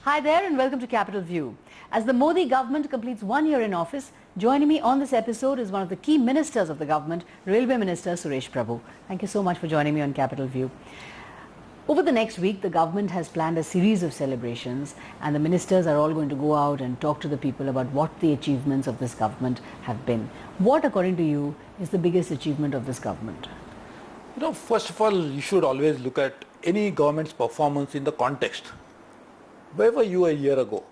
Hi there and welcome to Capital View. As the Modi government completes 1 year in office, joining me on this episode is one of the key ministers of the government, Railway Minister Suresh Prabhu. Thank you so much for joining me on Capital View. Over the next week, the government has planned a series of celebrations and the ministers are all going to go out and talk to the people about what the achievements of this government have been. What, according to you, is the biggest achievement of this government? First of all, you should always look at any government's performance in the context. Wherever you were a year ago,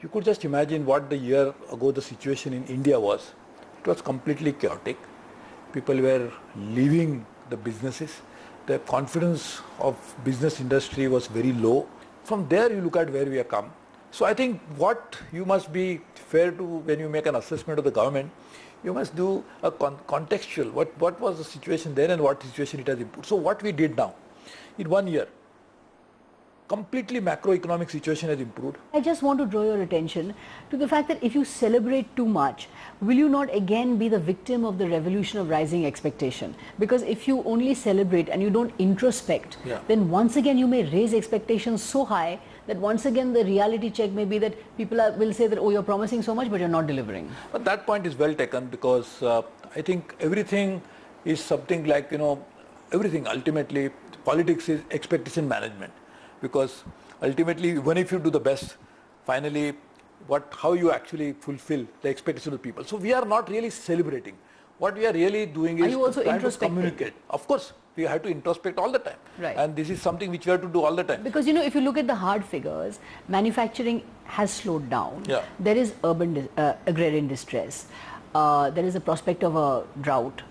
you could just imagine what the year ago the situation in India was. It was completely chaotic. People were leaving the businesses. The confidence of business industry was very low. From there you look at where we have come. So I think what you must be fair to when you make an assessment of the government, you must do a contextual. What was the situation then and what situation it has improved. So what we did now, in 1 year, completely macroeconomic situation has improved. I just want to draw your attention to the fact that if you celebrate too much, will you not again be the victim of the revolution of rising expectation? Because if you only celebrate and you don't introspect, then once again you may raise expectations so high that once again the reality check may be that people will say that, oh, you're promising so much but you're not delivering. But that point is well taken because I think everything is something like, everything ultimately, politics is expectation management. Because ultimately, even if you do the best, finally, how you actually fulfill the expectation of people. So we are not really celebrating. What we are really doing is trying to communicate. Of course, we have to introspect all the time. Right. And this is something which we have to do all the time. Because, if you look at the hard figures, manufacturing has slowed down. Yeah. There is urban agrarian distress. There is a prospect of a drought.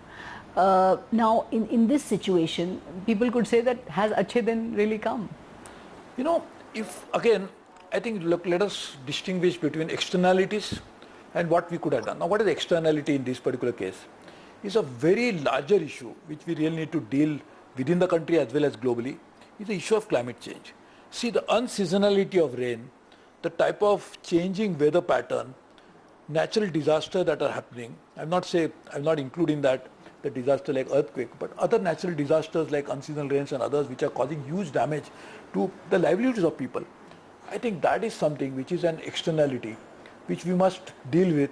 Now, in this situation, people could say that has Achhe Din really come? If again, I think let us distinguish between externalities and what we could have done. Now, what is the externality in this particular case? Is a very larger issue which we really need to deal within the country as well as globally, is the issue of climate change. See, the unseasonality of rain, the type of changing weather pattern, natural disaster that are happening. I'm not including that the disaster like earthquake, but other natural disasters like unseasonal rains and others which are causing huge damage to the livelihoods of people. I think that is something which is an externality which we must deal with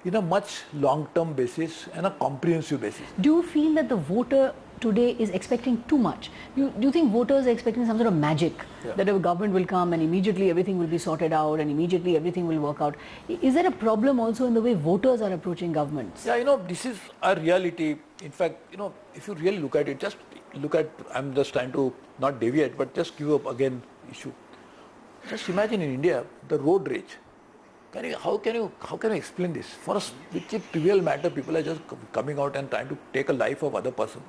in a much long-term basis and a comprehensive basis. Do you feel that the voter today is expecting too much? Do you think voters are expecting some sort of magic that a government will come and immediately everything will be sorted out and immediately everything will work out? Is there a problem also in the way voters are approaching governments? Yeah, this is a reality. In fact, if you really look at it, just look at, I'm just trying to not deviate, but just give up again issue. Just imagine in India, the road rage. How can you explain this? For us, which is trivial matter, people are just coming out and trying to take a life of other person.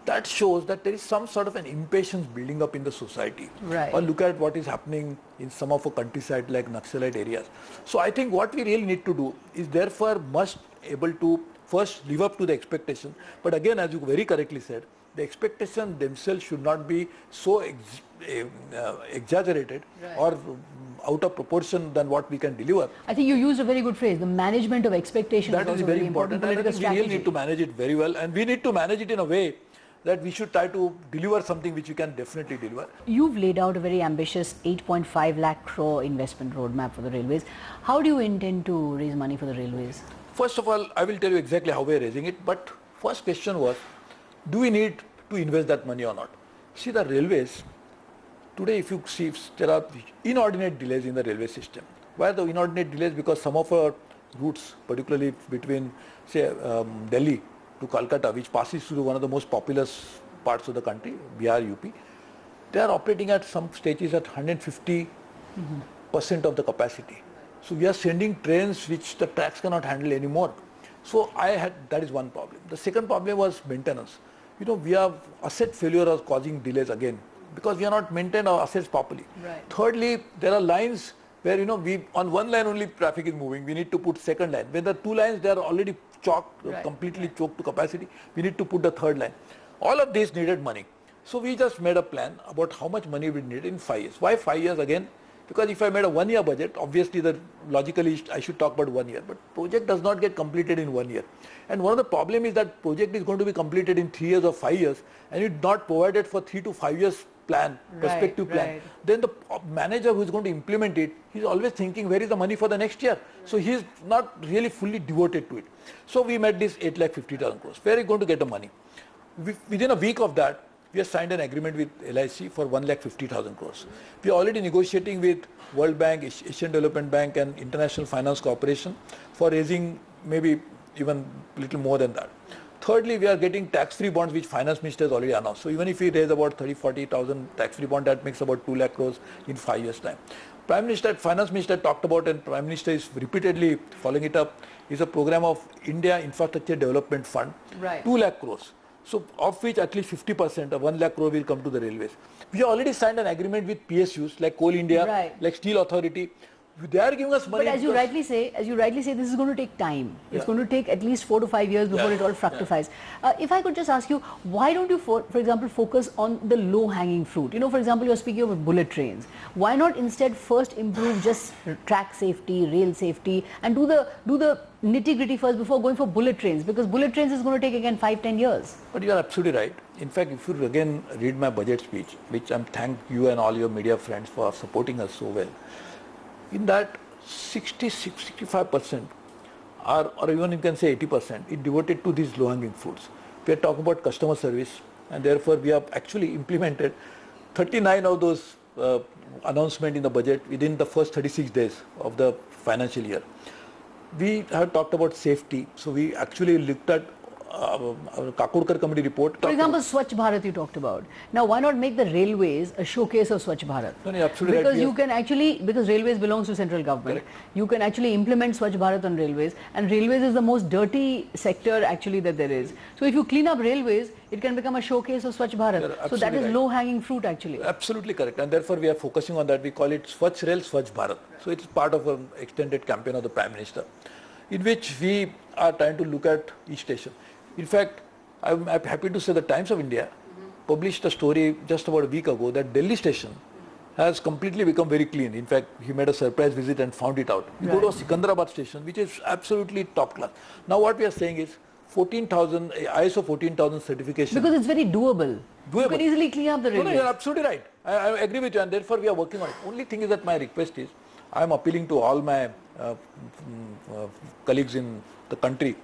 That shows that there is some sort of an impatience building up in the society. Right. Or look at what is happening in some of our countryside like Naxalite areas. So I think what we really need to do is therefore must able to first live up to the expectation. But again, as you very correctly said, the expectations themselves should not be so exaggerated or out of proportion than what we can deliver. I think you used a very good phrase, the management of expectations. That is very important. And I think we really need to manage it very well, and we need to manage it in a way that we should try to deliver something which we can definitely deliver. You've laid out a very ambitious 8.5 lakh crore investment roadmap for the railways. How do you intend to raise money for the railways? There First of all, I will tell you exactly how we are raising it, but first question was, do we need to invest that money or not? See, the railways, today if you see, there are inordinate delays in the railway system. Why are the inordinate delays? Because some of our routes, particularly between, say, Delhi to Calcutta, which passes through one of the most populous parts of the country, Bihar, UP, they are operating at some stages at 150% of the capacity. So we are sending trains which the tracks cannot handle anymore. So that is one problem. The second problem was maintenance. We have asset failure is causing delays again because we are not maintaining our assets properly. Right. Thirdly, there are lines where we on one line only traffic is moving. We need to put second line. When the two lines they are already choked, completely choked to capacity, we need to put the third line. All of this needed money. So we just made a plan about how much money we need in 5 years. Why 5 years again? Because if I made a 1 year budget, obviously logically I should talk about 1 year, but project does not get completed in 1 year. And one of the problem is that project is going to be completed in 3 years or 5 years and it's not provided for 3 to 5 years plan, perspective plan, then the manager who is going to implement it, he's always thinking where is the money for the next year. So he's not really fully devoted to it. So we met this 8,50,000 crores. Where are you going to get the money? Within a week of that, we have signed an agreement with LIC for 1,50,000 crores. We are already negotiating with World Bank, Asian Development Bank and International Finance Corporation for raising maybe even little more than that. Thirdly, we are getting tax-free bonds which Finance Minister has already announced. So even if we raise about 30,000-40,000 tax-free bond, that makes about 2 lakh crores in 5 years' time. Finance Minister talked about, and Prime Minister is repeatedly following it up, is a program of India Infrastructure Development Fund, 2 lakh crores. So of which at least 50% of 1 lakh crore will come to the railways. We have already signed an agreement with PSUs like Coal India, like Steel Authority. They are giving us money. But as you rightly say, this is going to take time. It's going to take at least 4 to 5 years before it all fructifies. If I could just ask you, why don't you, for example, focus on the low-hanging fruit? You know, for example, you're speaking of bullet trains. Why not instead first improve just track safety, rail safety, and do the nitty-gritty first before going for bullet trains? Because bullet trains is going to take again 5-10 years. But you are absolutely right. In fact, if you again read my budget speech, which I'm thank you and all your media friends for supporting us so well. In that 60-65% or even you can say 80% is devoted to these low-hanging fruits. We are talking about customer service, and therefore we have actually implemented 39 of those announcements in the budget within the first 36 days of the financial year. We have talked about safety, so we actually looked at our Kakodkar committee report. For example, Swachh Bharat you talked about. Now, why not make the railways a showcase of Swachh Bharat? No, absolutely because right. you can actually, because railways belongs to central government, you can actually implement Swachh Bharat on railways, and railways is the most dirty sector actually that there is. So if you clean up railways, it can become a showcase of Swachh Bharat. So that is low-hanging fruit actually. Absolutely correct, and therefore we are focusing on that. We call it Swachh Rail, Swachh Bharat. So it's part of an extended campaign of the Prime Minister, in which we are trying to look at each station. In fact, I'm happy to say the Times of India published a story just about a week ago that Delhi station has completely become very clean. In fact, he made a surprise visit and found it out. You go to a Sikandrabad station, which is absolutely top class. Now what we are saying is 14,000, ISO 14,000 certification. Because it's very doable. You can easily clean up the railways. No, you're absolutely right. I agree with you, and therefore we are working on it. Only thing is that my request is, I am appealing to all my colleagues in the country,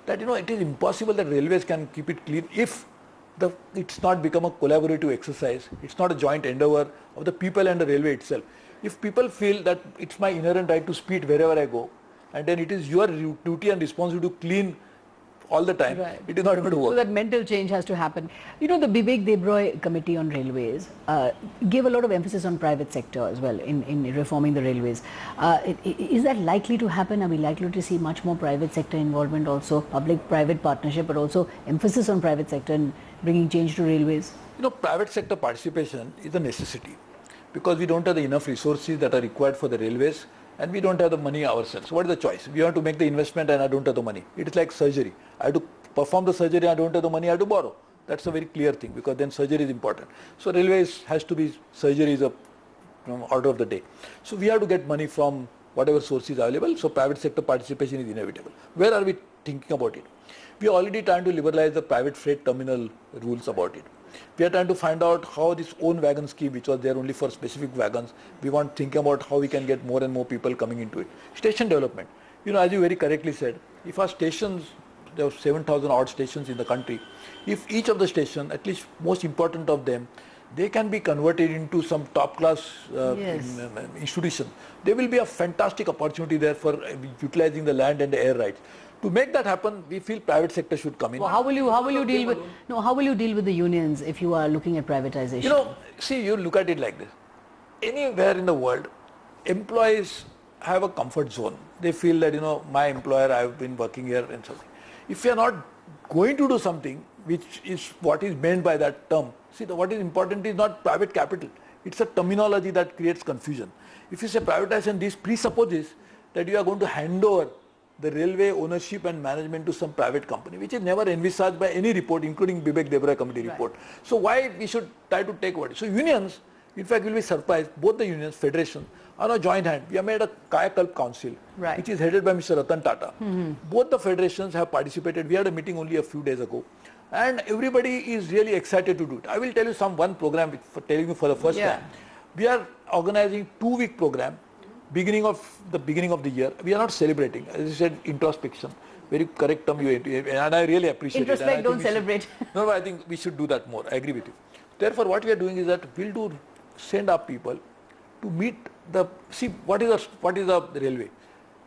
that it is impossible that railways can keep it clean if it's not become a collaborative exercise. It's not a joint endeavor of the people and the railway itself. If people feel that it's my inherent right to speed wherever I go, and then it is your duty and responsibility to clean all the time, it is not going to work. So that mental change has to happen. You know, the Bibek Debroy Committee on Railways gave a lot of emphasis on private sector as well in reforming the railways. Is that likely to happen? Are we likely to see much more private sector involvement also, public-private partnership, but also emphasis on private sector and bringing change to railways? You know, private sector participation is a necessity because we don't have the enough resources that are required for the railways, and we don't have the money ourselves. What is the choice? We want to make the investment and I don't have the money. It is like surgery. I have to perform the surgery, I don't have the money, I have to borrow. That's a very clear thing, because then surgery is important. So railways has to be, surgery is a order of the day. So we have to get money from whatever source is available. So private sector participation is inevitable. Where are we thinking about it? We are already trying to liberalize the private freight terminal rules about it. We are trying to find out how this own wagon scheme, which was there only for specific wagons, we want to think about how we can get more and more people coming into it. Station development. You know, as you very correctly said, if our stations, there are 7,000 odd stations in the country, if each of the station, at least most important of them, they can be converted into some top class institution, there will be a fantastic opportunity there for utilizing the land and the air rights. To make that happen, we feel private sector should come in. Well, how will you deal with the unions if you are looking at privatization? You know, see, you look at it like this. Anywhere in the world, employees have a comfort zone. They feel that, my employer, I have been working here and something. If you are not going to do something, which is what is meant by that term, see, what is important is not private capital. It's a terminology that creates confusion. If you say privatization, this presupposes that you are going to hand over the railway ownership and management to some private company, which is never envisaged by any report, including Bibek Debroy Committee report. So why we should try to take what? So unions, in fact, will be surprised, both the unions, federation, on a joint hand, we have made a Kayakalp Council, Right. which is headed by Mr. Ratan Tata. Both the federations have participated. We had a meeting only a few days ago. And everybody is really excited to do it. I will tell you one program, for telling you for the first time. We are organizing 2-week program, beginning of the year. We are not celebrating. As I said, introspection. Very correct term you and I really appreciate it. Introspect, don't celebrate. No, I think we should do that more. I agree with you. Therefore, what we are doing is that we'll send our people to meet what is the railway?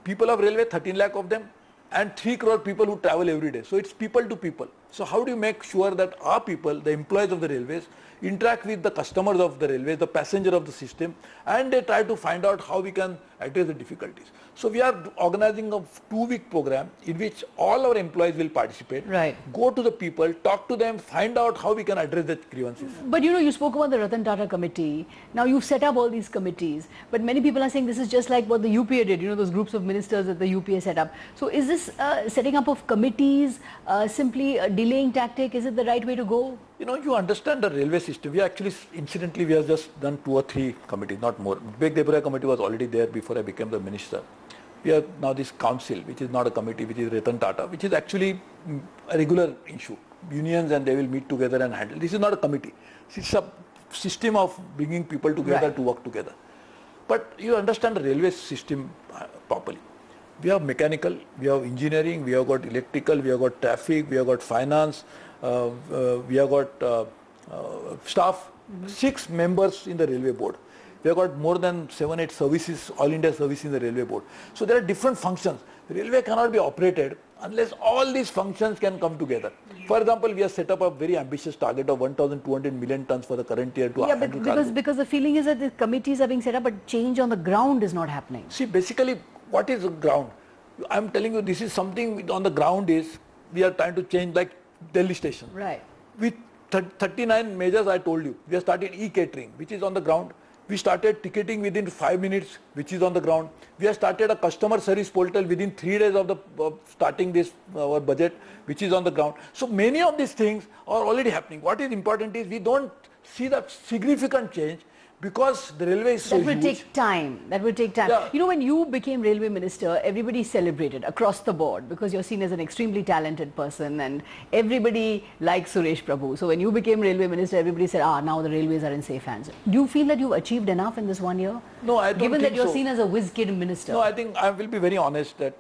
People of railway, 13 lakh of them, and 3 crore people who travel every day. So it's people to people. So how do you make sure that our people, the employees of the railways, interact with the customers of the railways, the passenger of the system, and they try to find out how we can address the difficulties. So we are organizing a 2-week program in which all our employees will participate, Right. go to the people, talk to them, find out how we can address the grievances. But you spoke about the Ratan Tata committee. Now you've set up all these committees, but many people are saying this is just like what the UPA did, those groups of ministers that the UPA set up. So is this setting up of committees simply a delaying tactic? Is it the right way to go? You understand the railway system. Incidentally, we have just done 2 or 3 committees, not more. Big Deborah committee was already there before I became the minister. We have now this council, which is not a committee, which is Ratan Tata, which is actually a regular issue. Unions and they will meet together and handle. This is not a committee. It's a system of bringing people together to work together. But you understand the railway system properly. We have mechanical, we have engineering, we have got electrical, we have got traffic, we have got finance, we have got staff, 6 members in the railway board. We have got more than 7-8 services, all India services in the railway board. So there are different functions. Railway cannot be operated unless all these functions can come together. For example, we have set up a very ambitious target of 1,200 million tons for the current year to handle because the feeling is that the committees are being set up, but change on the ground is not happening. See, basically, what is the ground? I am telling you, this is something on the ground is, we are trying to change like Delhi station. Right. With 39 measures I told you, we have started e-catering, which is on the ground. We started ticketing within 5 minutes, which is on the ground. We have started a customer service portal within 3 days of starting this our budget, which is on the ground. So many of these things are already happening. What is important is we don't see that significant change because the railway is so huge. That will take time. That will take time. Yeah. When you became railway minister, everybody celebrated across the board because you're seen as an extremely talented person and everybody likes Suresh Prabhu. So when you became railway minister, everybody said, now the railways are in safe hands. Do you feel that you've achieved enough in this 1 year? No, I don't Given think that you're so. seen as a whiz-kid minister. No, I think I will be very honest that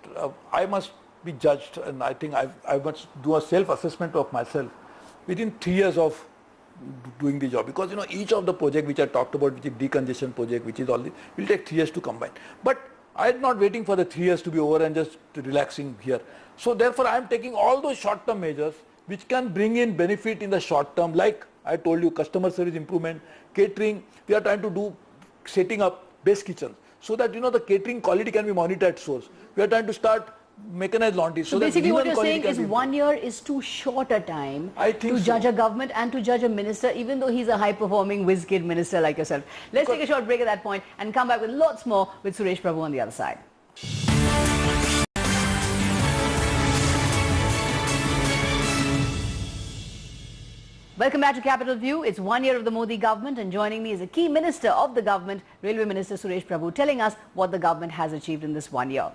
I must be judged, and I think I must do a self-assessment of myself within 3 years of doing the job, because each of the project which I talked about, which is decongestion project, which is all this, will take 3 years to combine. But I am not waiting for the 3 years to be over and just relaxing here. So therefore I am taking all those short-term measures which can bring in benefit in the short term, like I told you, customer service improvement, catering. We are trying to do setting up base kitchens so that the catering quality can be monitored at source. We are trying to start mechanized laundry. So basically what you're saying is 1 year is too short a time to judge a government and to judge a minister, even though he's a high-performing whiz-kid minister like yourself. Let's take a short break at that point and come back with lots more with Suresh Prabhu on the other side. Welcome back to Capital View. It's 1 year of the Modi government, and joining me is a key minister of the government, Railway Minister Suresh Prabhu, telling us what the government has achieved in this 1 year.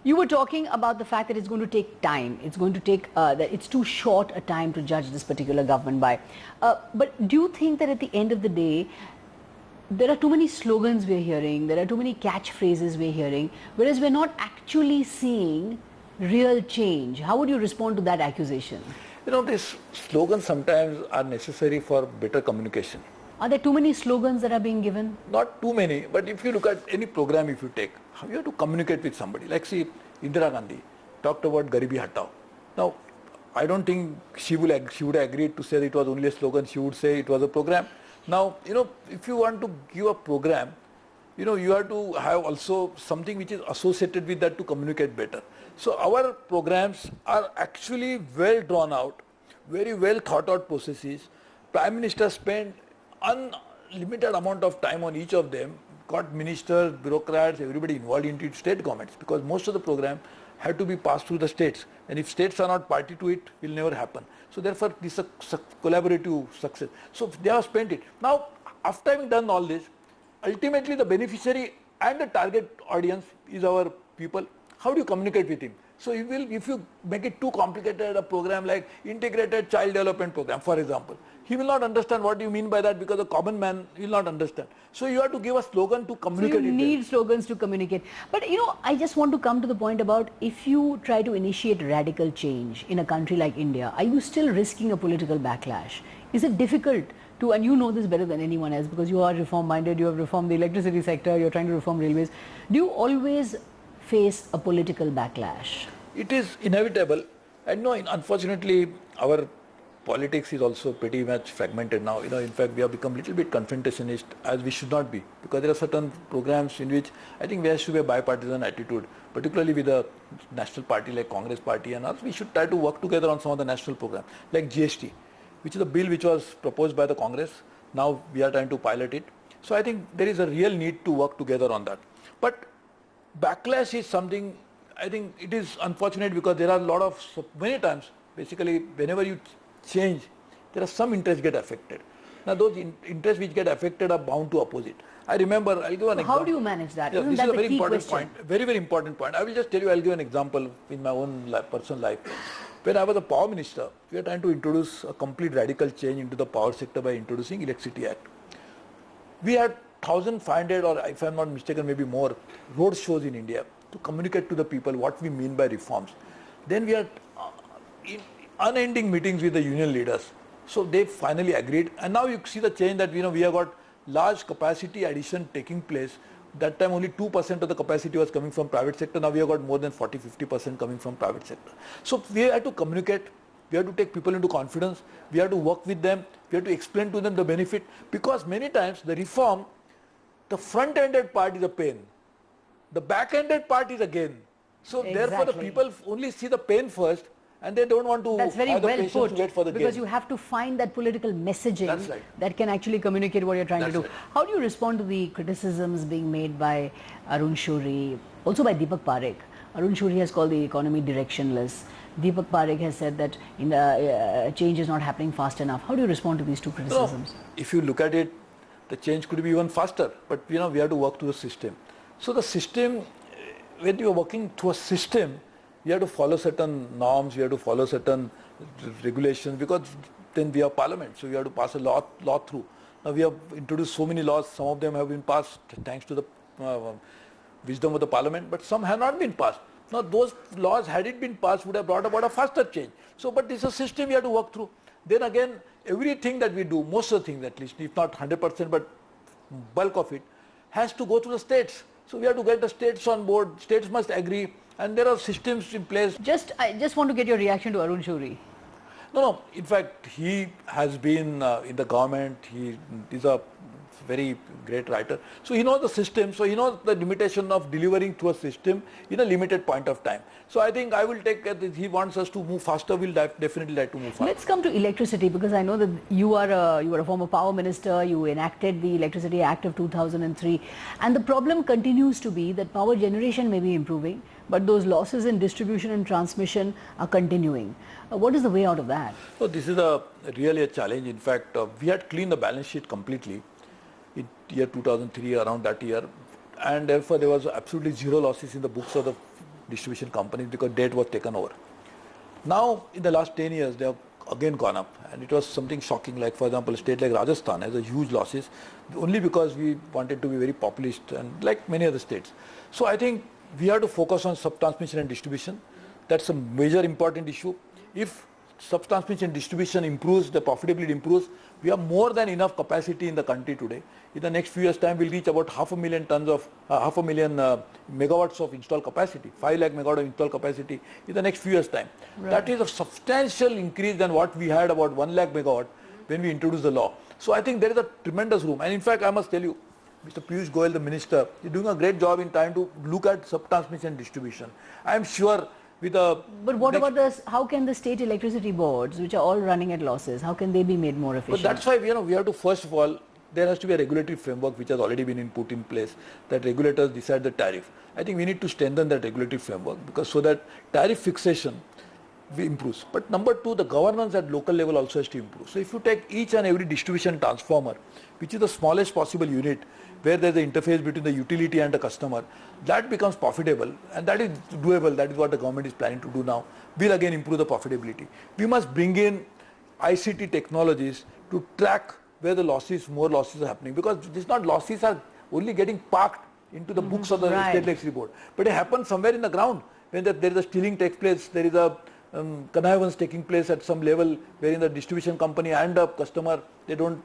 You were talking about the fact that it's going to take time. It's going to take, that it's too short a time to judge this particular government by. But do you think that at the end of the day, there are too many slogans we're hearing, there are too many catchphrases we're hearing, whereas we're not actually seeing real change? How would you respond to that accusation? These slogans sometimes are necessary for better communication. Are there too many slogans that are being given? Not too many, but if you look at any program, if you take, you have to communicate with somebody. Like see, Indira Gandhi talked about Garibi Hatao. Now, I don't think she would agree to say that it was only a slogan. She would say it was a program. Now, if you want to give a program, you have to have also something which is associated with that to communicate better. So our programs are actually well drawn out, very well thought out processes. Prime Minister spent unlimited amount of time on each of them, got ministers, bureaucrats, everybody involved into it, state governments, because most of the program had to be passed through the states, and if states are not party to it, it will never happen. So therefore this is a collaborative success. So they have spent it. Now after having done all this, ultimately the beneficiary and the target audience is our people. How do you communicate with him? So if you make it too complicated, a program like integrated child development program, for example, he will not understand what you mean by that, because the common man will not understand. So you have to give a slogan to communicate. So you need slogans to communicate. But I just want to come to the point about, if you try to initiate radical change in a country like India, are you still risking a political backlash? Is it difficult to, and you know this better than anyone else because you are reform minded, you have reformed the electricity sector, you're trying to reform railways. Do you always face a political backlash? It is inevitable, and no, unfortunately, our politics is also pretty much fragmented now. In fact, we have become a little bit confrontationist, as we should not be, because there are certain programs in which I think there should be a bipartisan attitude, particularly with a national party like Congress party and us. We should try to work together on some of the national programs, like GST, which is a bill which was proposed by the Congress. Now we are trying to pilot it. So I think there is a real need to work together on that. But backlash is something, I think it is unfortunate, because there are a lot of, many times, basically whenever you change, there are some interests get affected. Now those interests which get affected are bound to oppose it. I remember, I'll give an example. How do you manage that? Yeah, Isn't this that is a the very key important question? point, very, very important point. I will just tell you, I'll give an example in my own personal life. When I was a power minister, we were trying to introduce a complete radical change into the power sector by introducing Electricity Act. We had 1,500, or if I'm not mistaken, maybe more, road shows in India to communicate to the people what we mean by reforms. Then we had unending meetings with the union leaders. So they finally agreed, and now you see the change that we have got large capacity addition taking place. That time only 2% of the capacity was coming from private sector. Now we have got more than 40-50% coming from private sector. So we have to communicate. We have to take people into confidence. We have to work with them. We have to explain to them the benefit, because many times the reform, the front-ended part is a pain. The back-ended part is a gain. So therefore the people only see the pain first, and they don't want to That's very have the well patience put, to wait for the because gain. you have to find that political messaging That's right. that can actually communicate what you're trying to do. Right. How do you respond to the criticisms being made by Arun Shourie, also by Deepak Parekh? Arun Shourie has called the economy directionless. Deepak Parekh has said that change is not happening fast enough. How do you respond to these two criticisms? If you look at it, the change could be even faster, but we have to work through the system. So the system, when you are working through a system, you have to follow certain norms, you have to follow certain regulations, because then we have parliament, so we have to pass a law through. Now we have introduced so many laws, some of them have been passed thanks to the wisdom of the parliament, but some have not been passed. Now those laws, had it been passed, would have brought about a faster change. So, but this is a system we have to work through. Then again, everything that we do, most of the things at least, if not 100%, but bulk of it, has to go through the states. So we have to get the states on board, states must agree, and there are systems in place. I just want to get your reaction to Arun Shourie. No, in fact, he has been in the government, he is a very great writer. So he knows the system, so he knows the limitation of delivering through a system in a limited point of time. So I think I will take, he wants us to move faster, we'll definitely like to move faster. Let's come to electricity, because I know that you were a former power minister, you enacted the Electricity Act of 2003, and the problem continues to be that power generation may be improving, but those losses in distribution and transmission are continuing. What is the way out of that? So this is really a challenge. In fact, we had cleaned the balance sheet completely in year 2003, around that year, and therefore there was absolutely zero losses in the books of the distribution companies, because debt was taken over. Now in the last 10 years they have again gone up, and it was something shocking. Like for example, a state like Rajasthan has a huge losses only because we wanted to be very populist, and like many other states. So I think we have to focus on sub-transmission and distribution. That's a major important issue. If sub-transmission distribution improves, the profitability improves, we have more than enough capacity in the country today. In the next few years' time, we'll reach about 500,000 tons of, 500,000 megawatts of installed capacity, 5 lakh megawatt of installed capacity in the next few years' time. Right. That is a substantial increase than what we had, about 1 lakh megawatt when we introduced the law. So I think there is a tremendous room. And in fact, I must tell you, Mr. Piyush Goyal, the minister, is doing a great job in trying to look at sub-transmission distribution. I am sure with a... But what about this? How can the state electricity boards, which are all running at losses, how can they be made more efficient? But that's why we have to, first of all, there has to be a regulatory framework which has already been put in place, that regulators decide the tariff. I think we need to strengthen that regulatory framework, because so that tariff fixation improves. But number two, the governance at local level also has to improve. So if you take each and every distribution transformer, which is the smallest possible unit, where there is an interface between the utility and the customer, that becomes profitable, and that is doable. That is what the government is planning to do now. Will again improve the profitability. We must bring in ICT technologies to track where the more losses are happening, because these not losses are only getting parked into the books of the State Electricity Board, but it happens somewhere in the ground. When there is a stealing takes place, there is a connivance taking place at some level, wherein the distribution company and the customer, they don't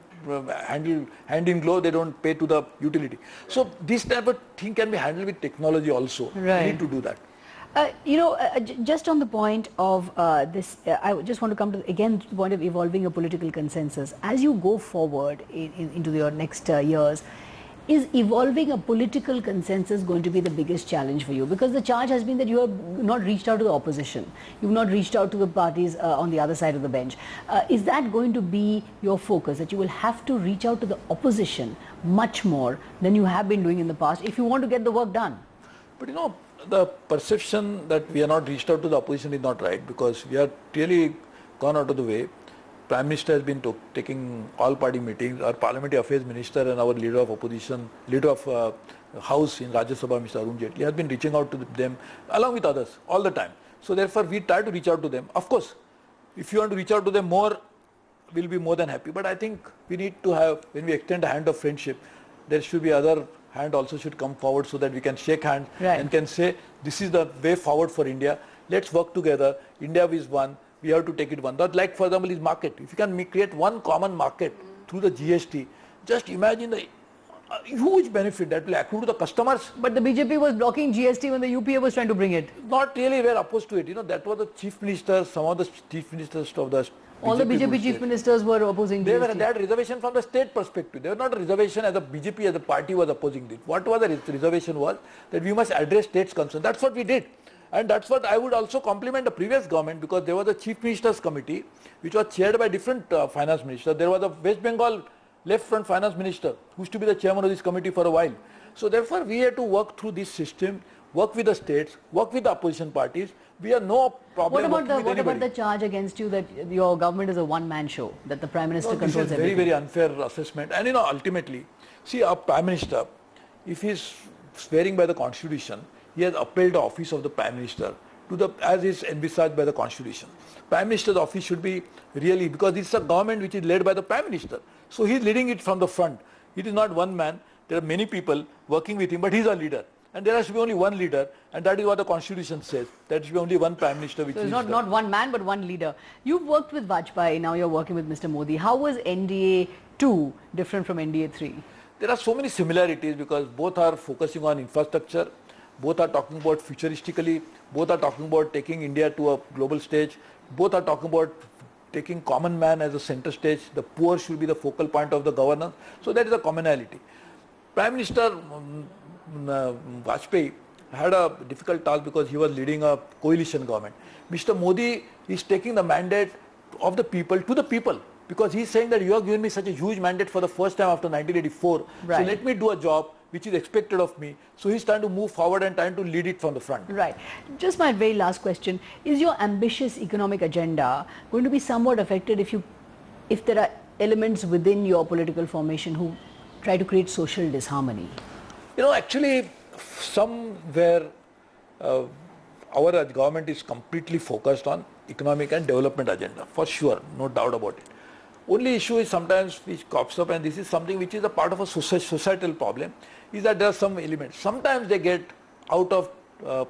handle hand in glove, they don't pay to the utility. So this type of thing can be handled with technology also. Right. We need to do that. Just on the point of this, I just want to come to, again, the point of evolving a political consensus. As you go forward into your next years, is evolving a political consensus going to be the biggest challenge for you? Because the charge has been that you have not reached out to the opposition. You've not reached out to the parties on the other side of the bench. Is that going to be your focus, that you will have to reach out to the opposition much more than you have been doing in the past if you want to get the work done? But the perception that we are not reached out to the opposition is not right, because we have really gone out of the way. Prime Minister has been taking all party meetings. Our Parliamentary Affairs Minister and our Leader of Opposition, Leader of House in Rajya Sabha, Mr. Arun Jaitley, has been reaching out to them along with others all the time. So therefore we try to reach out to them. Of course, if you want to reach out to them more, we'll be more than happy. But I think we need to have, when we extend a hand of friendship, there should be other hand also should come forward, so that we can shake hands and can say, this is the way forward for India. Let's work together. India is one. We have to take it one. That, like for example, is market. If you can create one common market through the GST, just imagine the huge benefit that will accrue to the customers. But the BJP was blocking GST when the UPA was trying to bring it. Not really were opposed to it. That was the chief minister, some of the chief ministers of the all the BJP chief ministers were opposing GST. They had reservation from the state perspective. They were not a reservation as the BJP as a party was opposing it. What was the reservation was that we must address state's concern. That's what we did. And that's what I would also compliment the previous government, because there was a Chief Minister's Committee which was chaired by different finance ministers. There was a West Bengal left front finance minister who used to be the chairman of this committee for a while. So therefore we had to work through this system, work with the states, work with the opposition parties. We have no problem. What about the charge against you that your government is a one-man show, that the Prime Minister controls everything? This is very unfair assessment. And ultimately, see, our Prime Minister, if he is swearing by the Constitution, he has upheld the office of the Prime Minister to as is envisaged by the Constitution. Prime Minister's office should be really, because this is a government which is led by the Prime Minister. So he is leading it from the front. It is not one man. There are many people working with him, but he is a leader. And there has to be only one leader, and that is what the Constitution says. There should be only one Prime Minister. Which so it's not one man, but one leader. You've worked with Vajpayee, now you're working with Mr. Modi. How was NDA 2 different from NDA 3? There are so many similarities, because both are focusing on infrastructure, both are talking about futuristically, both are talking about taking India to a global stage, both are talking about taking common man as a center stage. The poor should be the focal point of the governance. So that is a commonality. Prime Minister Vajpayee had a difficult task because he was leading a coalition government. Mr. Modi is taking the mandate of the people to the people, because he is saying that you have given me such a huge mandate for the first time after 1984. Right. So let me do a job which is expected of me. So he's trying to move forward and trying to lead it from the front. Right. Just my very last question. Is your ambitious economic agenda going to be somewhat affected if there are elements within your political formation who try to create social disharmony? Actually, somewhere our government is completely focused on economic and development agenda, for sure, no doubt about it. Only issue is sometimes which crops up, and this is something which is a part of a societal problem, is that there are some elements. Sometimes they get out of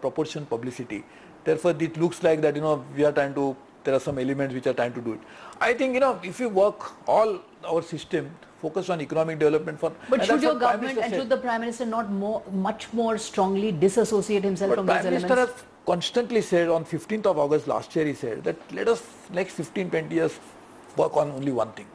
proportion publicity. Therefore, it looks like that, we are trying to, there are some elements which are trying to do it. I think, if you work all our system, focus on economic development for... But should your government and should the Prime Minister not much more strongly disassociate himself from those elements? Prime Minister has constantly said, on 15th of August last year, he said that let us next 15-20 years work on only one thing,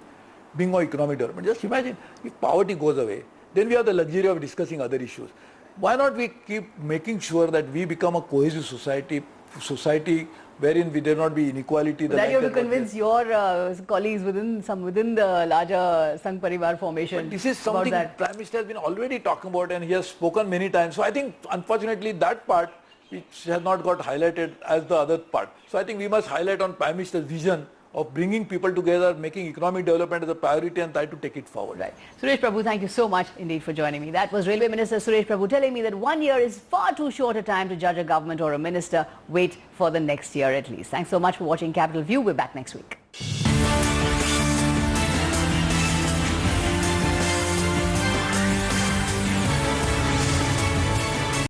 being on economic development. Just imagine if poverty goes away, then we have the luxury of discussing other issues. Why not we keep making sure that we become a cohesive society wherein we there not be inequality. That you have to convince your colleagues within the larger Sangh Parivar formation. But this is something Prime Minister has been already talking about, and he has spoken many times. So I think unfortunately that part which has not got highlighted as the other part. So I think we must highlight on Prime Minister's vision of bringing people together, making economic development as a priority and try to take it forward. Right. Suresh Prabhu, thank you so much indeed for joining me. That was Railway Minister Suresh Prabhu telling me that 1 year is far too short a time to judge a government or a minister. Wait for the next year at least. Thanks so much for watching Capital View. We're back next week.